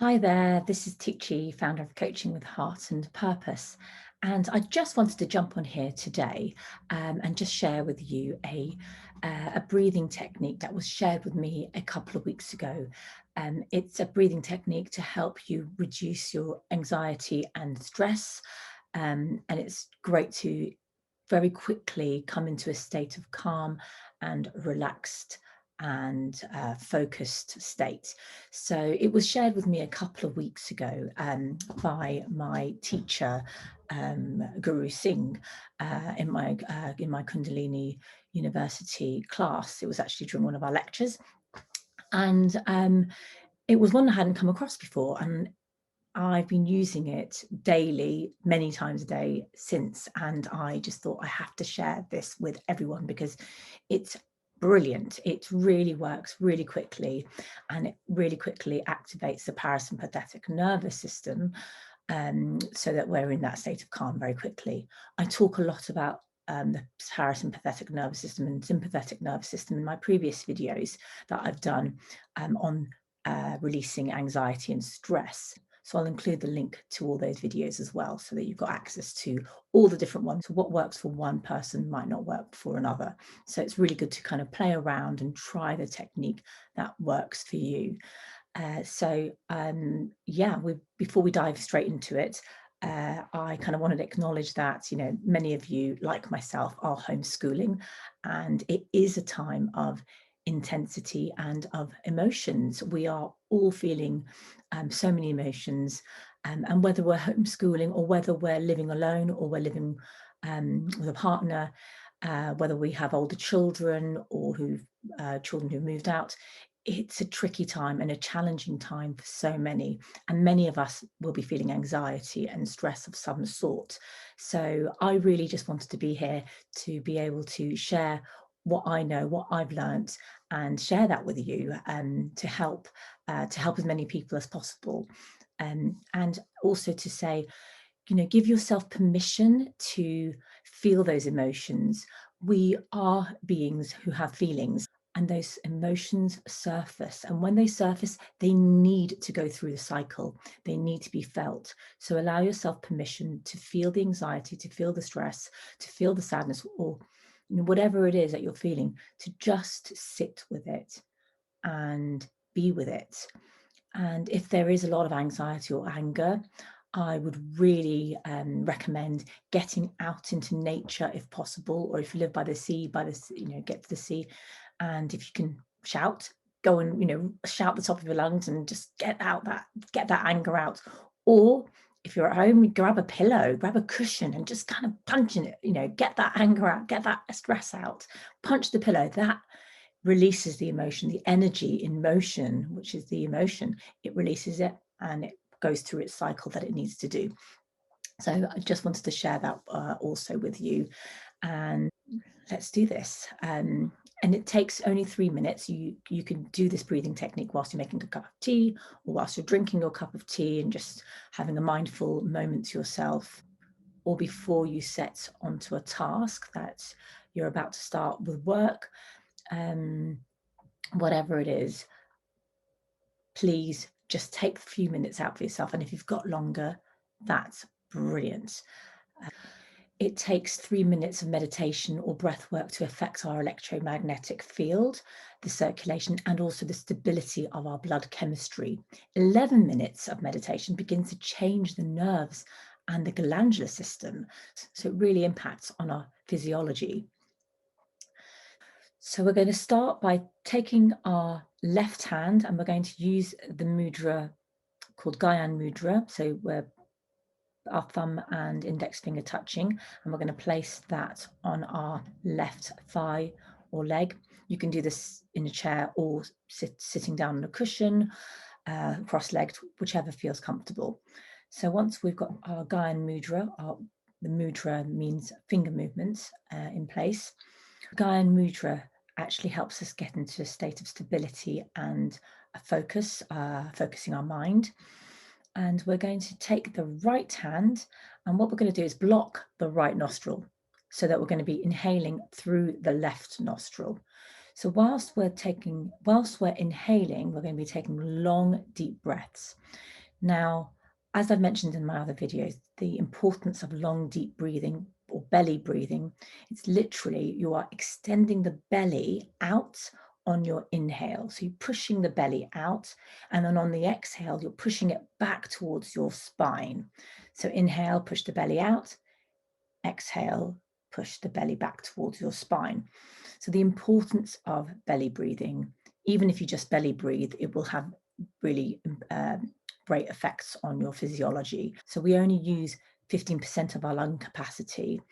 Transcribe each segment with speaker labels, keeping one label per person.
Speaker 1: Hi there, this is Tuğçe, founder of Coaching with Heart and Purpose. And I just wanted to jump on here today and just share with you a breathing technique that was shared with me a couple of weeks ago. It's a breathing technique to help you reduce your anxiety and stress. And it's great to very quickly come into a state of calm and relaxed and focused state. So it was shared with me a couple of weeks ago by my teacher, Guru Singh, in my Kundalini University class. It was actually during one of our lectures, and it was one I hadn't come across before, and I've been using it daily, many times a day since, and I just thought I have to share this with everyone because it's brilliant. It really works really quickly, and it really quickly activates the parasympathetic nervous system, so that we're in that state of calm very quickly. I talk a lot about the parasympathetic nervous system and sympathetic nervous system in my previous videos that I've done on releasing anxiety and stress. So I'll include the link to all those videos as well, so that you've got access to all the different ones. So what works for one person might not work for another. So it's really good to kind of play around and try the technique that works for you. Yeah, before we dive straight into it, I kind of wanted to acknowledge that, many of you, like myself, are homeschooling, and it is a time of intensity and of emotions. We are all feeling so many emotions, and whether we're homeschooling or whether we're living alone or we're living with a partner, whether we have older children or children who've moved out, it's a tricky time and a challenging time for so many, and many of us will be feeling anxiety and stress of some sort. So I really just wanted to be here to be able to share what I know, what I've learnt, and share that with you, to help as many people as possible, and also to say, give yourself permission to feel those emotions. We are beings who have feelings, and those emotions surface. And when they surface, they need to go through the cycle. They need to be felt. So allow yourself permission to feel the anxiety, to feel the stress, to feel the sadness, or whatever it is that you're feeling, to just sit with it and be with it. And if there is a lot of anxiety or anger, I would really recommend getting out into nature if possible, or if you live by the sea, get to the sea. And if you can shout, go and, shout the top of your lungs and just get that anger out. Or if you're at home, grab a pillow, grab a cushion and just kind of punch in it, get that anger out, get that stress out, punch the pillow. That releases the emotion, the energy in motion, which is the emotion. It releases it and it goes through its cycle that it needs to do. So I just wanted to share that also with you. And let's do this. And it takes only 3 minutes. You can do this breathing technique whilst you're making a cup of tea, or whilst you're drinking your cup of tea and just having a mindful moment to yourself, or before you set onto a task that you're about to start with work. Whatever it is, please just take a few minutes out for yourself. And if you've got longer, that's brilliant. It takes 3 minutes of meditation or breath work to affect our electromagnetic field, the circulation, and also the stability of our blood chemistry. 11 minutes of meditation begins to change the nerves and the glandular system. So it really impacts on our physiology. So we're going to start by taking our left hand, and we're going to use the mudra called Gaian Mudra. So we're our thumb and index finger touching, and we're going to place that on our left thigh or leg. You can do this in a chair or sitting down on a cushion, cross-legged, whichever feels comfortable. So once we've got our Gaian Mudra, the mudra means finger movements, in place. Gaian Mudra actually helps us get into a state of stability and a focusing our mind. And we're going to take the right hand, and what we're going to do is block the right nostril, so that we're going to be inhaling through the left nostril. So whilst we're inhaling, we're going to be taking long, deep breaths. Now, as I've mentioned in my other videos, the importance of long, deep breathing or belly breathing, it's literally you are extending the belly out on your inhale. So you're pushing the belly out, and then on the exhale, you're pushing it back towards your spine. So inhale, push the belly out. Exhale, push the belly back towards your spine. So the importance of belly breathing, even if you just belly breathe, it will have really great effects on your physiology. So we only use 15% of our lung capacity,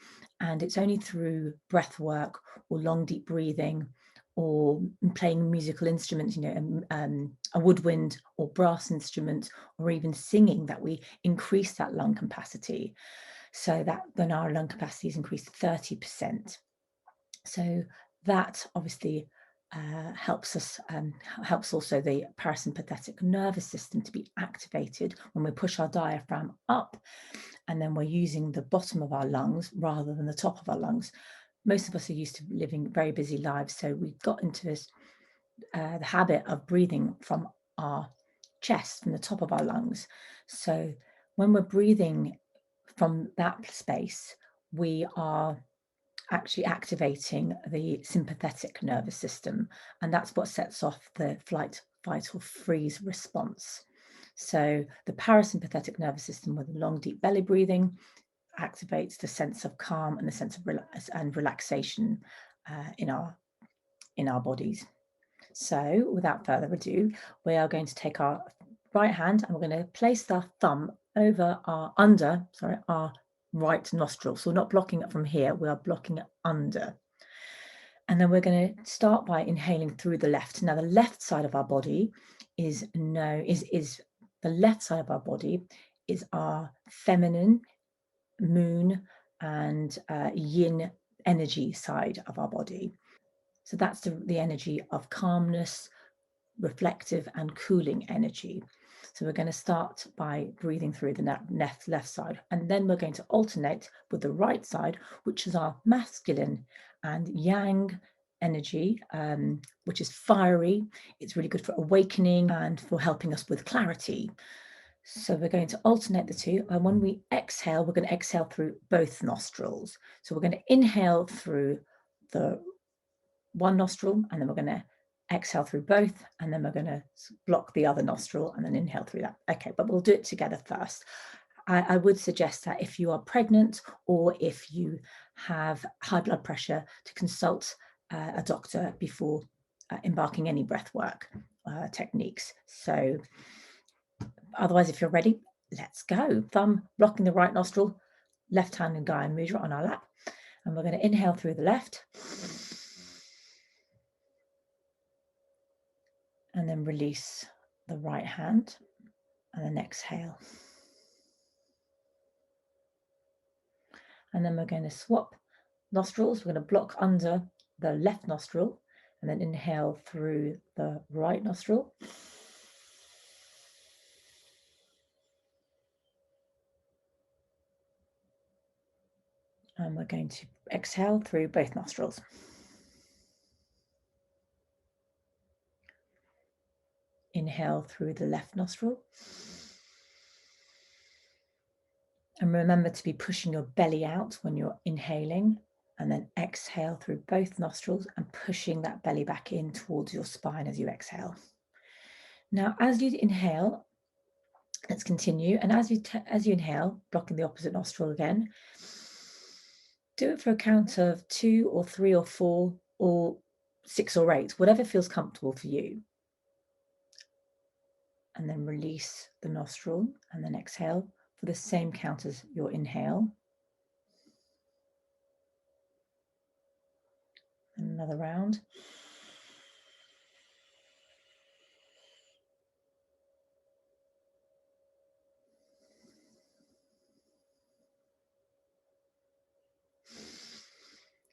Speaker 1: and it's only through breath work or long deep breathing or playing musical instruments, a woodwind or brass instrument, or even singing, that we increase that lung capacity. So that then our lung capacity is increased 30%. So that obviously helps also the parasympathetic nervous system to be activated when we push our diaphragm up, and then we're using the bottom of our lungs rather than the top of our lungs. Most of us are used to living very busy lives, so we got into this the habit of breathing from our chest, from the top of our lungs. So when we're breathing from that space, we are actually activating the sympathetic nervous system, and that's what sets off the flight, fight, or freeze response. So the parasympathetic nervous system, with long, deep belly breathing, activates the sense of calm and the sense of relaxation in our bodies. So without further ado, we are going to take our right hand and we're going to place the thumb over our right nostril. So we're not blocking it from here, we are blocking it under. And then we're going to start by inhaling through the left. Now the left side of our body is our feminine, moon, and yin energy side of our body. So that's the energy of calmness, reflective, and cooling energy. So we're going to start by breathing through the left side, and then we're going to alternate with the right side, which is our masculine and yang energy, which is fiery. It's really good for awakening and for helping us with clarity. So we're going to alternate the two, and when we exhale, we're going to exhale through both nostrils. So we're going to inhale through the one nostril, and then we're going to exhale through both, and then we're going to block the other nostril and then inhale through that. Okay, but we'll do it together first. I would suggest that if you are pregnant or if you have high blood pressure, to consult a doctor before embarking any breath work techniques. So otherwise, if you're ready, let's go. Thumb blocking the right nostril, left hand in Gaian Mudra on our lap, and we're going to inhale through the left, and then release the right hand, and then exhale. And then we're going to swap nostrils. We're going to block under the left nostril and then inhale through the right nostril. And we're going to exhale through both nostrils. Inhale through the left nostril. And remember to be pushing your belly out when you're inhaling, and then exhale through both nostrils and pushing that belly back in towards your spine as you exhale. Now, as you inhale, let's continue. And as you inhale, blocking the opposite nostril again, do it for a count of 2 or 3 or 4 or 6 or 8, whatever feels comfortable for you. And then release the nostril and then exhale for the same count as your inhale. Another round.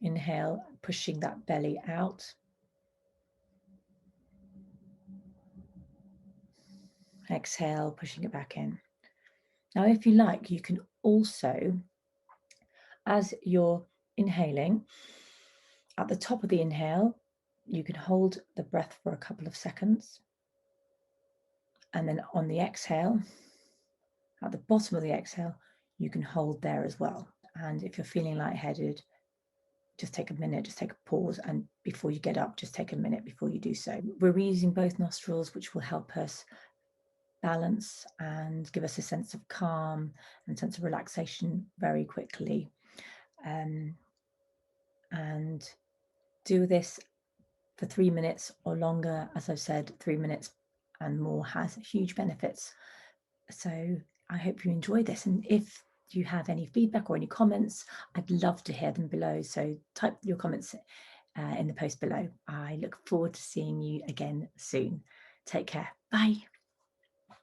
Speaker 1: Inhale, pushing that belly out. Exhale, pushing it back in. Now, if you like, you can also, as you're inhaling, at the top of the inhale, you can hold the breath for a couple of seconds. And then on the exhale, at the bottom of the exhale, you can hold there as well. And if you're feeling lightheaded, just take a minute, just take a pause. And before you get up, just take a minute before you do so. We're reusing both nostrils, which will help us balance and give us a sense of calm and sense of relaxation very quickly. And do this for 3 minutes or longer. As I've said, 3 minutes and more has huge benefits. So I hope you enjoy this. And if you have any feedback or any comments, I'd love to hear them below. So type your comments in the post below. I look forward to seeing you again soon. Take care. Bye.